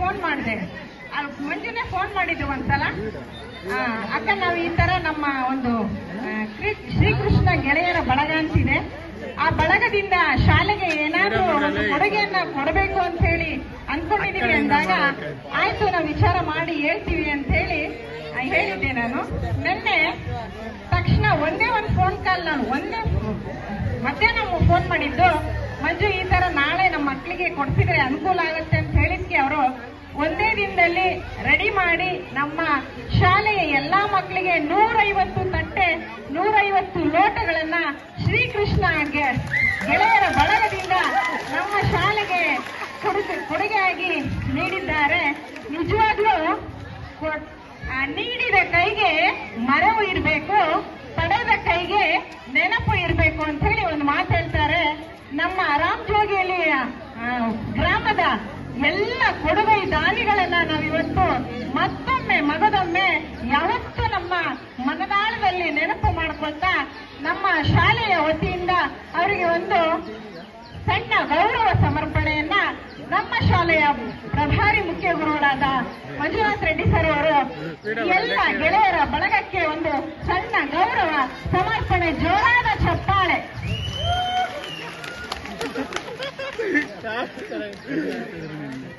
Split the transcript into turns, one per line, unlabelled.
Phone ಮಾಡಿದೆ. ಮಂಜುನೇ phone ಮಾಡಿದ್ರು ಒಂದ್ಸಲ, ಅಕ್ಕ ನಾವು ಈ ತರ ನಮ್ಮ ಒಂದು ಶ್ರೀಕೃಷ್ಣ ಗೆಳೆಯರ ಬಳಗ ಅಂತಿದೆ, ಆ ಬಳಗದಿಂದ ಶಾಲೆಗೆ ಏನಾದ್ರೂ ಒಂದು ಕೊಡುಗೆಯನ್ನ ಕೊಡಬೇಕು ಅಂತ ಹೇಳಿ ಅನ್ಕೊಂಡಿದೀವಿ ಅಂದಾಗ, ಆಯ್ತು ನಾವು ವಿಚಾರ ಮಾಡಿ ಹೇಳ್ತೀವಿ ಅಂತ ಹೇಳಿ ಹೇಳಿದ್ದೆ ನಾನು. ನಿನ್ನೆ ತಕ್ಷಣ ಒಂದೇ ಒಂದು ಫೋನ್ ಕಾಲ್, ನಾನು ಮಧ್ಯಾಹ್ನ ಫೋನ್ ಮಾಡಿದ್ದು, ಮಂಜು ಈ ತರ ನಾಳೆ ನಮ್ಮ ಮಕ್ಕಳಿಗೆ ಕೊಡ್ಸಿದ್ರೆ ಅನುಕೂಲ ಆಗುತ್ತೆ ಅಂತ ಹೇಳಿದ್ಕೆ ಅವರು ಒಂದೇ ದಿನದಲ್ಲಿ ರೆಡಿ ಮಾಡಿ ನಮ್ಮ ಶಾಲೆಯ ಎಲ್ಲಾ ಮಕ್ಕಳಿಗೆ 150 ತಟ್ಟೆ 150 ಲೋಟಗಳನ್ನ ಶ್ರೀಕೃಷ್ಣ ಗೆಳೆಯರ ಬಳಗದಿಂದ ನಮ್ಮ ಶಾಲೆಗೆ ಕೊಡುಗೆಯಾಗಿ ನೀಡಿದ್ದಾರೆ. ನಿಜವಾಗ್ಲೂ ನೀಡಿದ ಕೈಗೆ ಮರವು ಇರಬೇಕು, ಪಡೆದ ಕೈಗೆ ನೆನಪು ಇರಬೇಕು ಅಂತ ಹೇಳಿ ಒಂದು ಮಾತು ಹೇಳ್ತಾರೆ. ನಮ್ಮ ರಾಮಜೋಗಿಯಲ್ಲಿ ಗ್ರಾಮದ ಎಲ್ಲ ಕೊಡುಗೆ ದಾನಿಗಳನ್ನ ನಾವಿವತ್ತು ಮತ್ತೊಮ್ಮೆ ಮಗದೊಮ್ಮೆ ಯಾವತ್ತೂ ನಮ್ಮ ಮನದಾಳದಲ್ಲಿ ನೆನಪು ಮಾಡ್ಕೊಳ್ತಾ ನಮ್ಮ ಶಾಲೆಯ ವತಿಯಿಂದ ಅವರಿಗೆ ಒಂದು ಸಣ್ಣ ಗೌರವ ಸಮರ್ಪಣೆಯನ್ನ ನಮ್ಮ ಶಾಲೆಯ ಪ್ರಭಾರಿ ಮುಖ್ಯ ಗುರುಗಳಾದ ಮಂಜುನಾಥ್ ರೆಡ್ಡಿ ಸರ್ ಅವರು ಎಲ್ಲ ಗೆಳೆಯರ ಬಳಗಕ್ಕೆ ಒಂದು ಸಣ್ಣ ಗೌರವ ಸಮರ್ಪಣೆ, ಜೋರಾದ ಚಪ್ಪಾಳೆ.